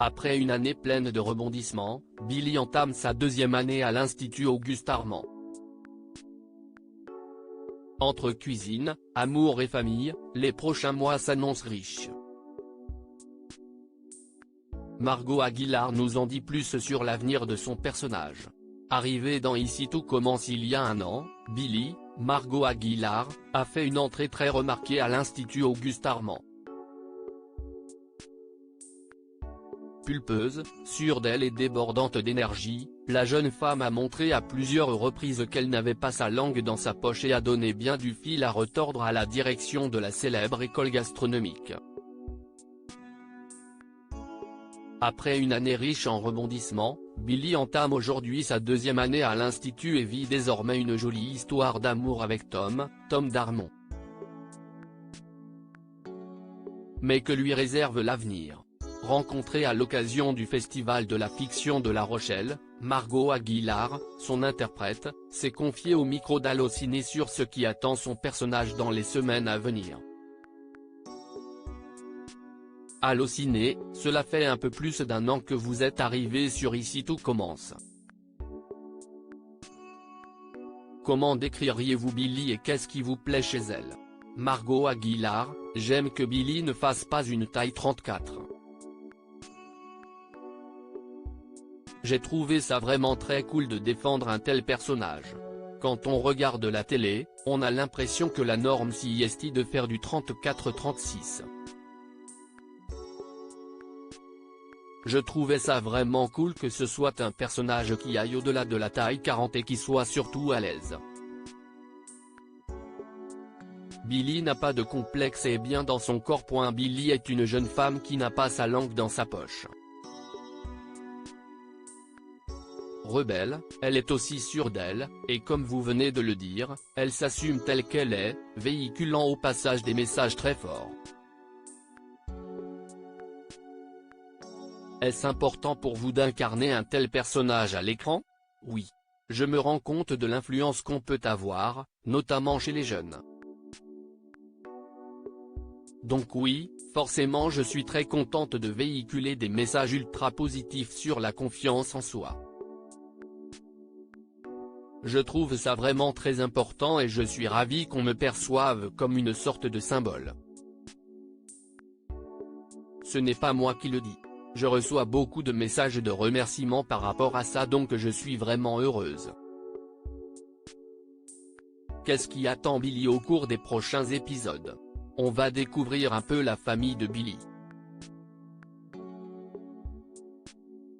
Après une année pleine de rebondissements, Billy entame sa deuxième année à l'Institut Auguste Armand. Entre cuisine, amour et famille, les prochains mois s'annoncent riches. Margot Aguilar nous en dit plus sur l'avenir de son personnage. Arrivée dans Ici tout commence il y a un an, Billy, Margot Aguilar, a fait une entrée très remarquée à l'Institut Auguste Armand. Pulpeuse, sûre d'elle et débordante d'énergie, la jeune femme a montré à plusieurs reprises qu'elle n'avait pas sa langue dans sa poche et a donné bien du fil à retordre à la direction de la célèbre école gastronomique. Après une année riche en rebondissements, Billy entame aujourd'hui sa deuxième année à l'Institut et vit désormais une jolie histoire d'amour avec Tom Darmon. Mais que lui réserve l'avenir? Rencontrée à l'occasion du Festival de la fiction de La Rochelle, Margot Aguilar, son interprète, s'est confiée au micro d'Allociné sur ce qui attend son personnage dans les semaines à venir. Allociné, cela fait un peu plus d'un an que vous êtes arrivé sur Ici tout commence. Comment décririez-vous Billy et qu'est-ce qui vous plaît chez elle? Margot Aguilar, j'aime que Billy ne fasse pas une taille 34. J'ai trouvé ça vraiment très cool de défendre un tel personnage. Quand on regarde la télé, on a l'impression que la norme s'y est de faire du 34-36. Je trouvais ça vraiment cool que ce soit un personnage qui aille au-delà de la taille 40 et qui soit surtout à l'aise. Billy n'a pas de complexe et est bien dans son corps. Billy est une jeune femme qui n'a pas sa langue dans sa poche. Rebelle, elle est aussi sûre d'elle, et comme vous venez de le dire, elle s'assume telle qu'elle est, véhiculant au passage des messages très forts. Est-ce important pour vous d'incarner un tel personnage à l'écran? Oui. Je me rends compte de l'influence qu'on peut avoir, notamment chez les jeunes. Donc oui, forcément je suis très contente de véhiculer des messages ultra positifs sur la confiance en soi. Je trouve ça vraiment très important et je suis ravie qu'on me perçoive comme une sorte de symbole. Ce n'est pas moi qui le dis. Je reçois beaucoup de messages de remerciements par rapport à ça, donc je suis vraiment heureuse. Qu'est-ce qui attend Billy au cours des prochains épisodes? On va découvrir un peu la famille de Billy.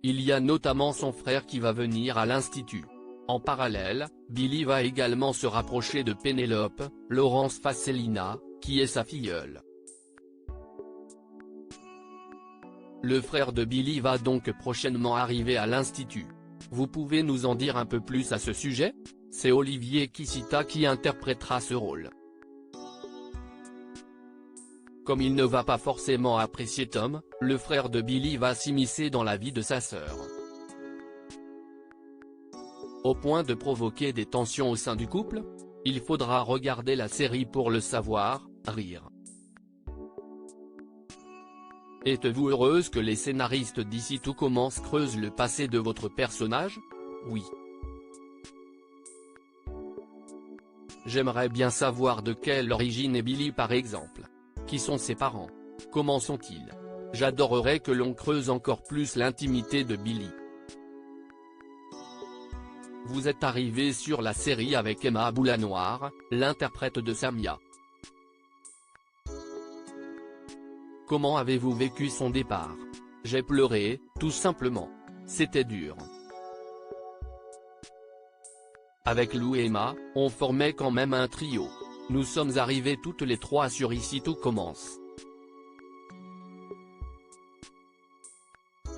Il y a notamment son frère qui va venir à l'Institut. En parallèle, Billy va également se rapprocher de Pénélope, Laurence Fassellina, qui est sa filleule. Le frère de Billy va donc prochainement arriver à l'Institut. Vous pouvez nous en dire un peu plus à ce sujet? C'est Olivier Kisita qui interprétera ce rôle. Comme il ne va pas forcément apprécier Tom, le frère de Billy va s'immiscer dans la vie de sa sœur. Au point de provoquer des tensions au sein du couple? Il faudra regarder la série pour le savoir, rire. Êtes-vous heureuse que les scénaristes d'Ici tout commence creusent le passé de votre personnage? Oui. J'aimerais bien savoir de quelle origine est Billy par exemple. Qui sont ses parents? Comment sont-ils? J'adorerais que l'on creuse encore plus l'intimité de Billy. Vous êtes arrivé sur la série avec Emma Boulanoir, l'interprète de Samia. Comment avez-vous vécu son départ? J'ai pleuré, tout simplement. C'était dur. Avec Lou et Emma, on formait quand même un trio. Nous sommes arrivés toutes les trois sur Ici tout commence.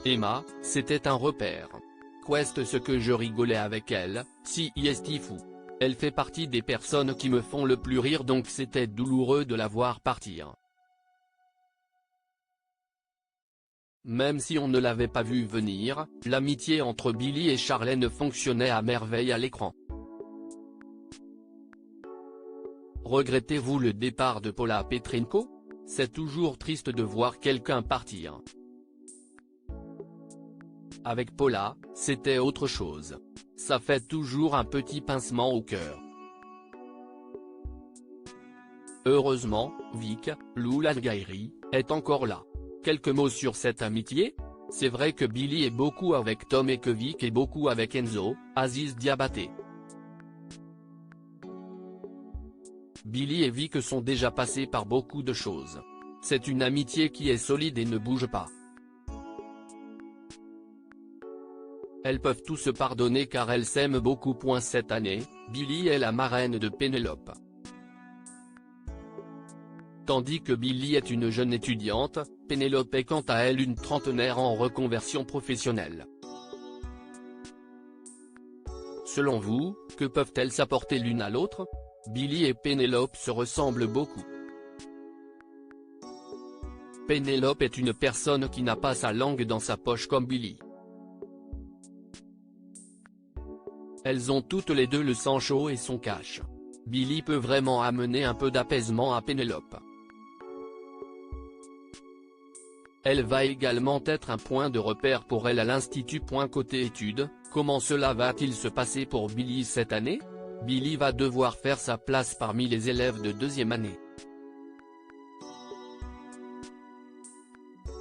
Emma, c'était un repère. Quest ce que je rigolais avec elle, si est fou. Elle fait partie des personnes qui me font le plus rire, donc c'était douloureux de la voir partir. Même si on ne l'avait pas vu venir, l'amitié entre Billy et Charlène fonctionnait à merveille à l'écran. Regrettez-vous le départ de Paula Petrenko? C'est toujours triste de voir quelqu'un partir. Avec Paula, c'était autre chose. Ça fait toujours un petit pincement au cœur. Heureusement, Vic, l'Oulangairy, est encore là. Quelques mots sur cette amitié? C'est vrai que Billy est beaucoup avec Tom et que Vic est beaucoup avec Enzo, Aziz Diabaté. Billy et Vic sont déjà passés par beaucoup de choses. C'est une amitié qui est solide et ne bouge pas. Elles peuvent tout se pardonner car elles s'aiment beaucoup. Cette année, Billy est la marraine de Pénélope. Tandis que Billy est une jeune étudiante, Pénélope est quant à elle une trentenaire en reconversion professionnelle. Selon vous, que peuvent-elles s'apporter l'une à l'autre? Billy et Pénélope se ressemblent beaucoup. Pénélope est une personne qui n'a pas sa langue dans sa poche comme Billy. Elles ont toutes les deux le sang chaud et son cash. Billy peut vraiment amener un peu d'apaisement à Pénélope. Elle va également être un point de repère pour elle à l'institut. Côté études, comment cela va-t-il se passer pour Billy cette année? Billy va devoir faire sa place parmi les élèves de deuxième année.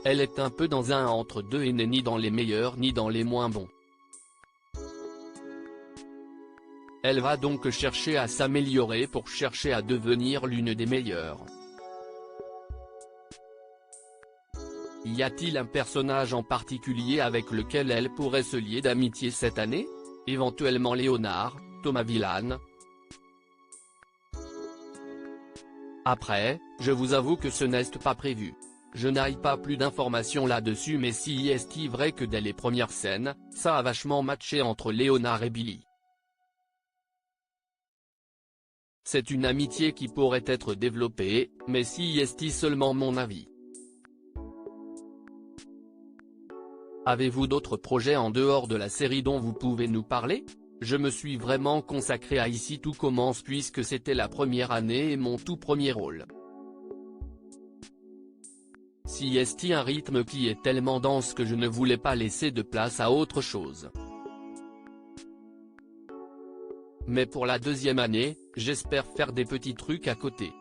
Elle est un peu dans un entre-deux et n'est ni dans les meilleurs ni dans les moins bons. Elle va donc chercher à s'améliorer pour chercher à devenir l'une des meilleures. Y a-t-il un personnage en particulier avec lequel elle pourrait se lier d'amitié cette année? Éventuellement Léonard, Thomas Villan. Après, je vous avoue que ce n'est pas prévu. Je n'ai pas plus d'informations là-dessus, mais si est-il vrai que dès les premières scènes, ça a vachement matché entre Léonard et Billy. C'est une amitié qui pourrait être développée, mais si est-il seulement mon avis. Avez-vous d'autres projets en dehors de la série dont vous pouvez nous parler? Je me suis vraiment consacré à Ici tout commence puisque c'était la première année et mon tout premier rôle. Si est un rythme qui est tellement dense que je ne voulais pas laisser de place à autre chose. Mais pour la deuxième année, j'espère faire des petits trucs à côté.